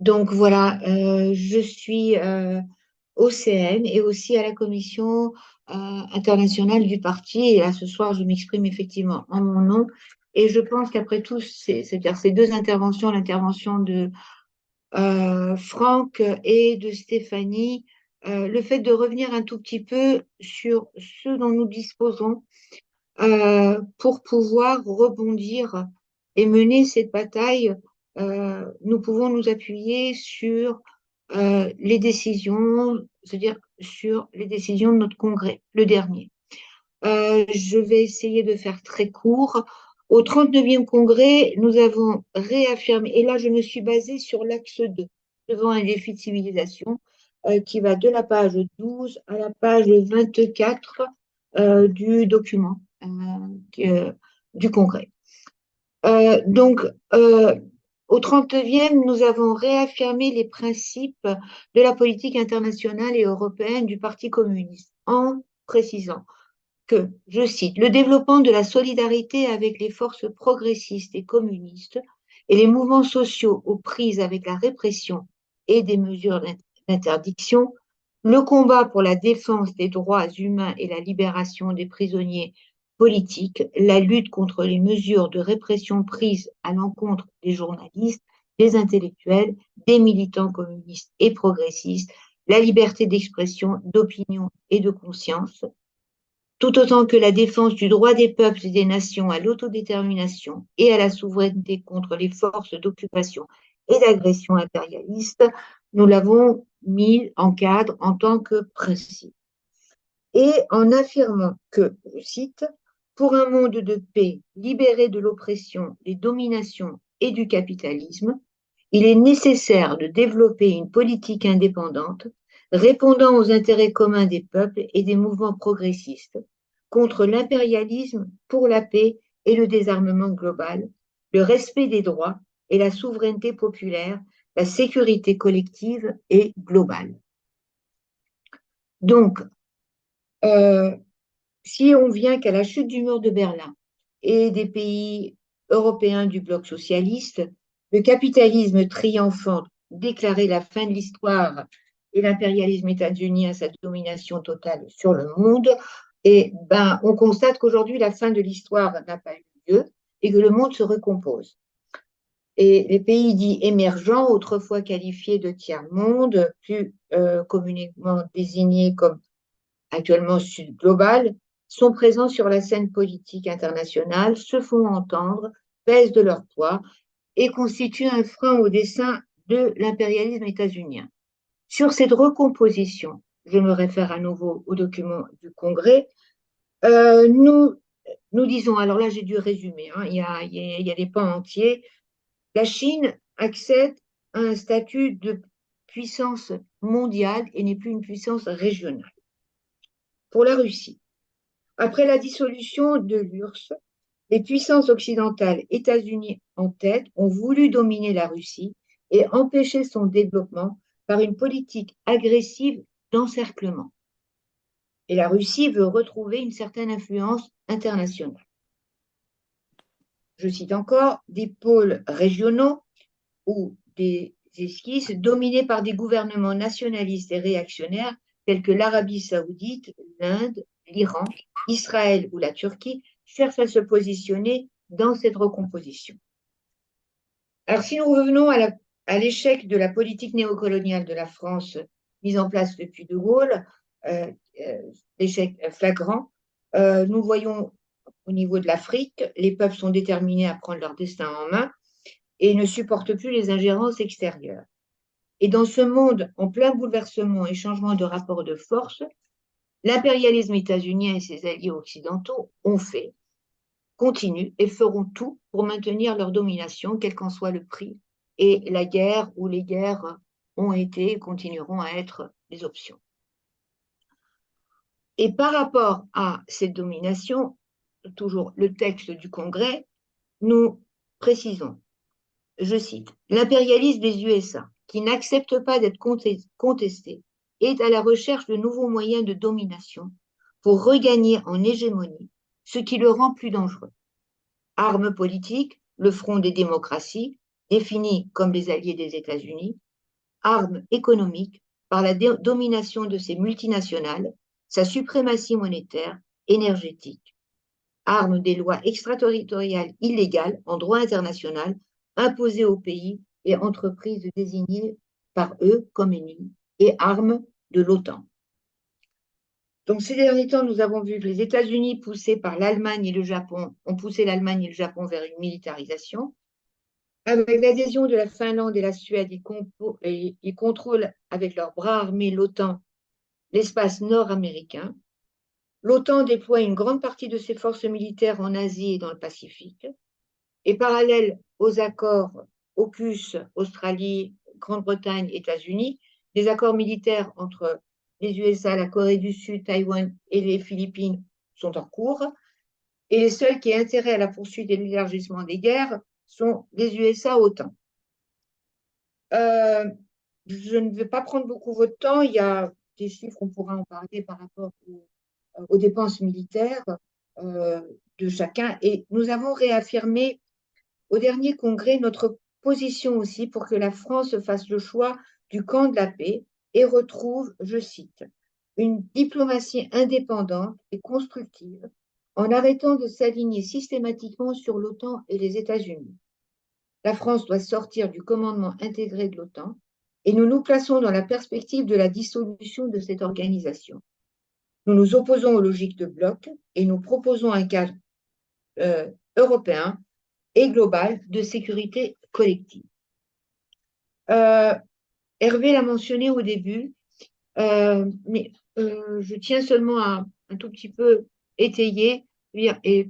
Donc voilà, je suis au CN et aussi à la commission internationale du parti. Et là, ce soir, je m'exprime effectivement en mon nom. Et je pense qu'après tout, c'est-à-dire ces deux interventions, l'intervention de Franck et de Stéphanie, le fait de revenir un tout petit peu sur ce dont nous disposons pour pouvoir rebondir et mener cette bataille, nous pouvons nous appuyer sur les décisions, c'est-à-dire sur les décisions de notre congrès, le dernier. Je vais essayer de faire très court. Au 39e congrès, nous avons réaffirmé, et là je me suis basée sur l'axe 2, devant un défi de civilisation, qui va de la page 12 à la page 24 du document euh, du congrès. Donc, au 39e, nous avons réaffirmé les principes de la politique internationale et européenne du Parti communiste en précisant que, je cite, le développement de la solidarité avec les forces progressistes et communistes et les mouvements sociaux aux prises avec la répression et des mesures d'interdiction, le combat pour la défense des droits humains et la libération des prisonniers politiques, la lutte contre les mesures de répression prises à l'encontre des journalistes, des intellectuels, des militants communistes et progressistes, la liberté d'expression, d'opinion et de conscience, tout autant que la défense du droit des peuples et des nations à l'autodétermination et à la souveraineté contre les forces d'occupation et d'agression impérialiste, nous l'avons mis en cadre en tant que principe. Et en affirmant que, je cite, pour un monde de paix libéré de l'oppression, des dominations et du capitalisme, il est nécessaire de développer une politique indépendante répondant aux intérêts communs des peuples et des mouvements progressistes contre l'impérialisme pour la paix et le désarmement global, le respect des droits et la souveraineté populaire, la sécurité collective et globale. Donc, euh, si on vient qu'à la chute du mur de Berlin et des pays européens du bloc socialiste, le capitalisme triomphant déclarait la fin de l'histoire et l'impérialisme états-unien sa domination totale sur le monde, et ben, on constate qu'aujourd'hui, la fin de l'histoire n'a pas eu lieu et que le monde se recompose. Et les pays dits émergents, autrefois qualifiés de tiers-monde, plus communément désignés comme actuellement Sud global, sont présents sur la scène politique internationale, se font entendre, pèsent de leur poids et constituent un frein au dessein de l'impérialisme états-unien. Sur cette recomposition, je me réfère à nouveau au document du Congrès, nous disons, alors là j'ai dû résumer, hein, il y a des pans entiers, la Chine accède à un statut de puissance mondiale et n'est plus une puissance régionale. Pour la Russie, après la dissolution de l'URSS, les puissances occidentales, États-Unis en tête, ont voulu dominer la Russie et empêcher son développement par une politique agressive d'encerclement. Et la Russie veut retrouver une certaine influence internationale. Je cite encore des pôles régionaux ou des esquisses dominés par des gouvernements nationalistes et réactionnaires tels que l'Arabie saoudite, l'Inde, l'Iran, Israël ou la Turquie cherchent à se positionner dans cette recomposition. Alors si nous revenons à l'échec de la politique néocoloniale de la France mise en place depuis De Gaulle, euh, l'échec flagrant, nous voyons au niveau de l'Afrique, les peuples sont déterminés à prendre leur destin en main et ne supportent plus les ingérences extérieures. Et dans ce monde en plein bouleversement et changement de rapport de force, l'impérialisme états-unien et ses alliés occidentaux ont fait, continuent et feront tout pour maintenir leur domination, quel qu'en soit le prix. Et la guerre ou les guerres ont été et continueront à être des options. Et par rapport à cette domination, toujours le texte du Congrès, nous précisons, je cite, l'impérialisme des USA, qui n'accepte pas d'être contesté, est à la recherche de nouveaux moyens de domination pour regagner en hégémonie, ce qui le rend plus dangereux. Armes politiques, le front des démocraties, définis comme les alliés des États-Unis, arme économique par la domination de ces multinationales, sa suprématie monétaire, énergétique, arme des lois extraterritoriales illégales en droit international imposées aux pays et entreprises désignées par eux comme ennemis et arme de l'OTAN. Donc, ces derniers temps, nous avons vu que les États-Unis, poussés par l'Allemagne et le Japon, ont poussé l'Allemagne et le Japon vers une militarisation. Avec l'adhésion de la Finlande et la Suède, ils contrôlent avec leurs bras armés l'OTAN, l'espace nord-américain. L'OTAN déploie une grande partie de ses forces militaires en Asie et dans le Pacifique. Et parallèle aux accords AUKUS, Australie, Grande-Bretagne, États-Unis, des accords militaires entre les USA, la Corée du Sud, Taïwan et les Philippines sont en cours. Et les seuls qui aient intérêt à la poursuite de l'élargissement des guerres sont les USA-OTAN. Je ne vais pas prendre beaucoup votre temps. Il y a des chiffres, on pourra en parler par rapport aux dépenses militaires de chacun. Et nous avons réaffirmé au dernier congrès notre position aussi pour que la France fasse le choix du camp de la paix et retrouve, je cite, une diplomatie indépendante et constructive en arrêtant de s'aligner systématiquement sur l'OTAN et les États-Unis. La France doit sortir du commandement intégré de l'OTAN et nous nous plaçons dans la perspective de la dissolution de cette organisation. Nous nous opposons aux logiques de bloc et nous proposons un cadre européen et global de sécurité collective. Hervé l'a mentionné au début, mais je tiens seulement à un tout petit peu étayer, et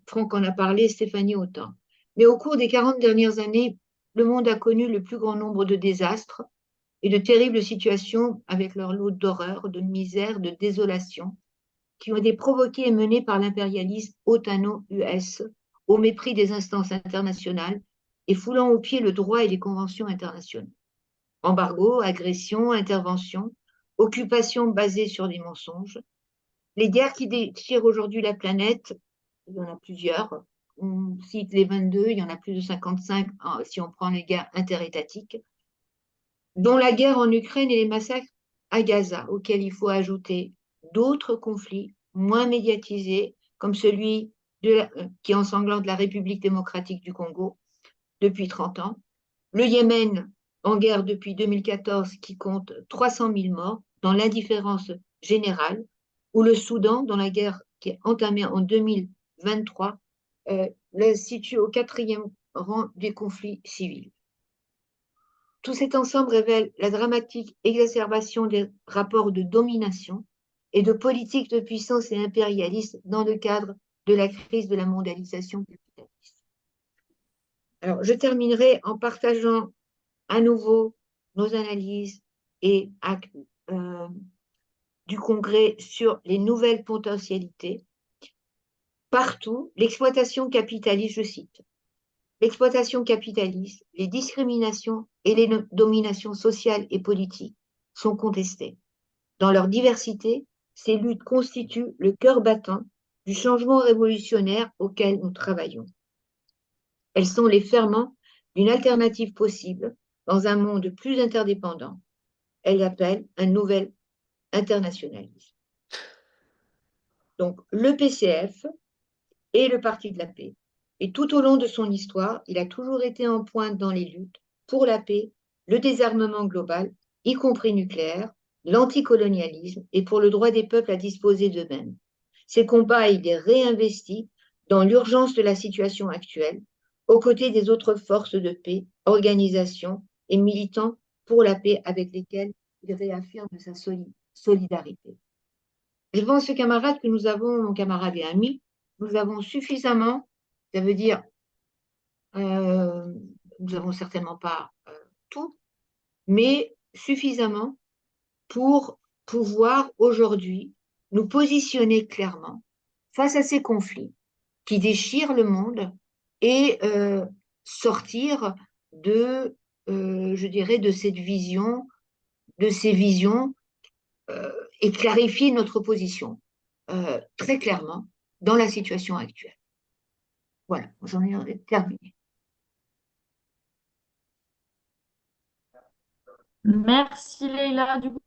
Franck en a parlé, Stéphanie autant. Mais au cours des 40 dernières années, le monde a connu le plus grand nombre de désastres et de terribles situations avec leur lot d'horreur, de misère, de désolation, qui ont été provoquées et menées par l'impérialisme otano-US au mépris des instances internationales et foulant aux pieds le droit et les conventions internationales. Embargo, agression, intervention, occupation basée sur des mensonges. Les guerres qui déchirent aujourd'hui la planète, il y en a plusieurs. On cite les 22, il y en a plus de 55 si on prend les guerres interétatiques, dont la guerre en Ukraine et les massacres à Gaza, auxquels il faut ajouter d'autres conflits moins médiatisés, comme celui qui ensanglante la République démocratique du Congo depuis 30 ans, le Yémen en guerre depuis 2014 qui compte 300 000 morts dans l'indifférence générale, ou le Soudan dans la guerre qui est entamée en 2023, le situe au 4e rang des conflits civils. Tout cet ensemble révèle la dramatique exacerbation des rapports de domination et de politiques de puissance et impérialiste dans le cadre de la crise de la mondialisation capitaliste. Alors, je terminerai en partageant à nouveau nos analyses et du Congrès sur les nouvelles potentialités. Partout, l'exploitation capitaliste, je cite, l'exploitation capitaliste, les discriminations et les dominations sociales et politiques sont contestées. Dans leur diversité, ces luttes constituent le cœur battant du changement révolutionnaire auquel nous travaillons. Elles sont les ferments d'une alternative possible dans un monde plus interdépendant. Elles appellent un nouvel internationalisme. Donc, le PCF est le parti de la paix. Et tout au long de son histoire, il a toujours été en pointe dans les luttes pour la paix, le désarmement global, y compris nucléaire, l'anticolonialisme et pour le droit des peuples à disposer d'eux-mêmes. Ces combats, il les réinvestit dans l'urgence de la situation actuelle, aux côtés des autres forces de paix, organisations et militants pour la paix avec lesquels il réaffirme sa solidarité. Je pense, camarades, que nous avons, mon camarade et ami, nous avons suffisamment, ça veut dire, nous n'avons certainement pas tout, mais suffisamment pour pouvoir aujourd'hui nous positionner clairement face à ces conflits qui déchirent le monde et sortir de, je dirais, de cette vision, de ces visions et clarifier notre position très clairement dans la situation actuelle. Voilà, j'en ai terminé. Merci Leïla. Du coup,